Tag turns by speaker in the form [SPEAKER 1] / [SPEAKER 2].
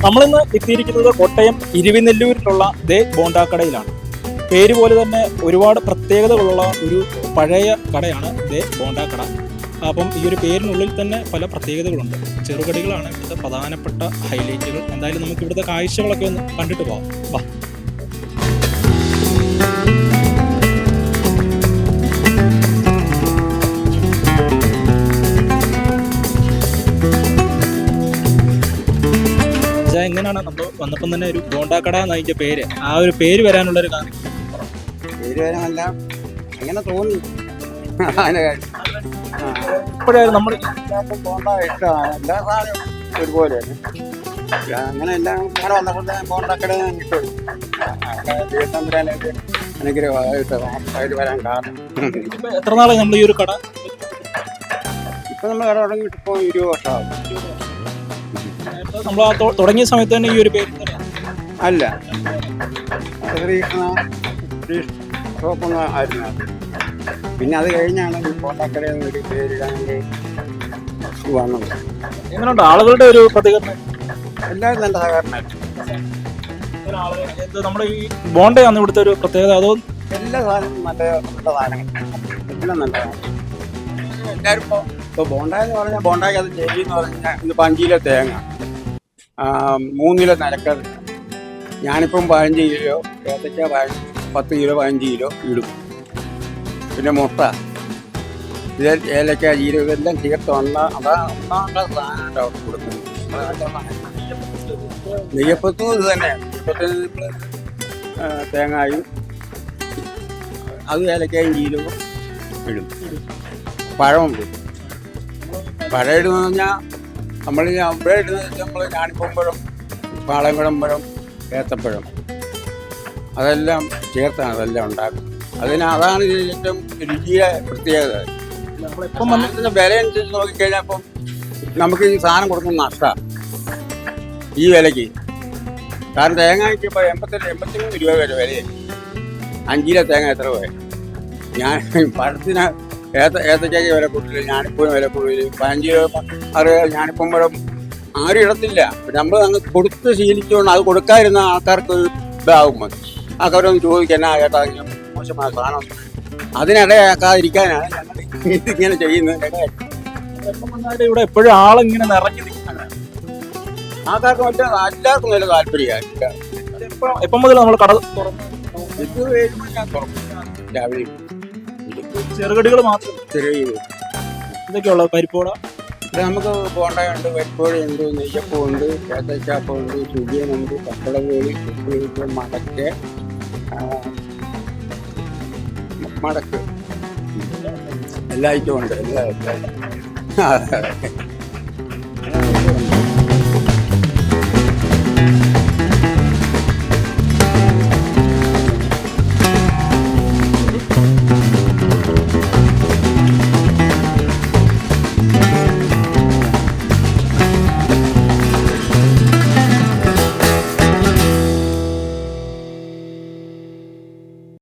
[SPEAKER 1] നമ്മളിന്ന് എത്തിയിരിക്കുന്നത് കോട്ടയം ഇരുവിനെല്ലൂരിലുള്ള ദേ ബോണ്ടാക്കടയിലാണ്. പേര് പോലെ തന്നെ ഒരുപാട് പ്രത്യേകതകളുള്ള ഒരു പഴയ കടയാണ് ദേ ബോണ്ടാക്കട. അപ്പം ഈ ഒരു പേരിനുള്ളിൽ തന്നെ പല പ്രത്യേകതകളുണ്ട്. ചെറുകടികളാണ് ഇവിടുത്തെ പ്രധാനപ്പെട്ട ഹൈലൈറ്റുകൾ. എന്തായാലും നമുക്ക് ഇവിടുത്തെ കാഴ്ചകളൊക്കെ ഒന്ന് കണ്ടിട്ട് പോകാം. വാ. എങ്ങനെയാണ് നമ്മൾ വന്നപ്പം തന്നെ ഒരു ബോണ്ടാക്കട എന്നതിന്റെ പേര്, ആ ഒരു പേര് വരാനുള്ളൊരു കാരണം?
[SPEAKER 2] പേര് വരാനല്ല, അങ്ങനെ തോന്നി.
[SPEAKER 1] ഇപ്പോഴായിരുന്നു നമ്മൾ
[SPEAKER 2] ബോണ്ട ഇഷ്ടമാണ്, എല്ലാ സാധനവും ഒരുപോലെയാണ്. അങ്ങനെ എല്ലാം അങ്ങനെ വന്നപ്പോൾ തന്നെ ബോണ്ടാക്കട ഇഷ്ടം. അനുഗ്രഹമായിട്ട് വരാൻ കാരണം.
[SPEAKER 1] എത്ര നാളെ നമ്മൾ ഈ ഒരു കട?
[SPEAKER 2] ഇപ്പൊ നമ്മൾ കട തുടങ്ങിയിട്ട് ഇപ്പോൾ 20 വർഷമാകും.
[SPEAKER 1] നമ്മൾ തുടങ്ങിയ സമയത്ത് തന്നെ ഈ ഒരു പേര്
[SPEAKER 2] അല്ല, ഷോപ്പൊന്നും ആയിരുന്നു. പിന്നെ അത് കഴിഞ്ഞാണ് ഈ ബോണ്ടാക്കടയിൽ ഒരു പേരിടാൻ വന്നത്.
[SPEAKER 1] എങ്ങനെയുണ്ട് ആളുകളുടെ ഒരു പ്രതികരണം?
[SPEAKER 2] എല്ലാവരും നല്ല സഹകരണമായിട്ട്.
[SPEAKER 1] നമ്മുടെ ഈ ബോണ്ടയാണ് ഇവിടുത്തെ ഒരു പ്രത്യേകത. അതോ
[SPEAKER 2] എല്ലാ സാധനവും നല്ല സാധനങ്ങൾ, എല്ലാം നല്ലതാണ്. എല്ലാവരും ഇപ്പോൾ ബോണ്ടായ എന്ന് പറഞ്ഞാൽ ബോണ്ടായി അത് ചെയ്യുമെന്ന് പറഞ്ഞാൽ ഇന്നിപ്പോൾ 5 കിലോ തേങ്ങ, 3 കിലോ നിലക്കറി. ഞാനിപ്പം 15 കിലോ ഏത്തയ്ക്ക, 10 കിലോ 15 കിലോ ഇടും. പിന്നെ മുട്ട, ഏലക്ക, ജീരകം ഇതെല്ലാം ചേർത്ത് ഒന്നാം സാധനമായിട്ട് അവർക്ക് കൊടുക്കുന്നത്. നെയ്യപ്പത്തും ഇത് തന്നെയാണ്. നെയ്യപ്പത്തിന് തേങ്ങായും അത് ഏലക്കായും ജീരകവും ഇടും. പഴമുണ്ട്. പഴം ഇടുമെന്ന് പറഞ്ഞാൽ നമ്മൾ അവിടെ ഇടുന്നത് നമ്മൾ ഞാണിപ്പഴം, പാളയംകുളം പഴം, ഏത്തപ്പഴം അതെല്ലാം ചേർത്താണ് അതെല്ലാം ഉണ്ടാക്കുന്നത്. അതാണ് ഏറ്റവും രുചിയുടെ പ്രത്യേകത. വില അനുസരിച്ച് നോക്കിക്കഴിഞ്ഞാൽ ഇപ്പം നമുക്ക് ഈ സാധനം കൊടുക്കുന്ന നഷ്ടമാണ് ഈ വിലയ്ക്ക്. കാരണം തേങ്ങയ്ക്ക് ഇപ്പോൾ 83 രൂപ വരെ വിലയായി. 5 കിലോ തേങ്ങ എത്ര രൂപ? ഞാൻ പഴത്തിന് ഏത്തയ്ക്കയ്ക്ക് വില കൂടുതൽ, ഞാണിപ്പൂവിന് വില കൂടുതൽ. 15 കിലോ അറിയാം. ഞാണിപ്പം പഴം ആരും ഇടത്തില്ല. നമ്മൾ അങ്ങ് കൊടുത്ത് ശീലിച്ചുകൊണ്ട് അത് കൊടുക്കാതിരുന്ന ആൾക്കാർക്ക് ഒരു ഇതാവും. ആൾക്കാരൊന്ന് ചോദിക്കാൻ കേട്ടാ മോശമായ സാധനം. അതിനിടയാക്കാതിരിക്കാനാണ് ഞങ്ങൾ ഇങ്ങനെ ചെയ്യുന്നത്.
[SPEAKER 1] ഇവിടെ എപ്പോഴും ആളിങ്ങനെ നിറഞ്ഞു നിൽക്കുന്നത്
[SPEAKER 2] ആൾക്കാർക്ക് മറ്റേ എല്ലാവർക്കും നല്ല താല്പര്യമാണ്.
[SPEAKER 1] എപ്പം മുതൽ നമ്മൾ കട തുറന്നു?
[SPEAKER 2] ഇത് 7 മണി ഞാൻ തുറക്കും രാവിലെ.
[SPEAKER 1] ചെറുകടികൾ മാത്രം?
[SPEAKER 2] ചെറിയ
[SPEAKER 1] ഇതൊക്കെയുള്ള പരിപ്പോട
[SPEAKER 2] ഇവിടെ നമുക്ക് ബോണ്ടയുണ്ട്, പരിപ്പോടയുണ്ട്, നെയ്യപ്പമുണ്ട്, ഏത്തച്ചാപ്പമുണ്ട്, സുഖിയനുണ്ട്, പപ്പടകോഴി, മടക്ക് എല്ലാ ഐറ്റവും ഉണ്ട്. എല്ലാ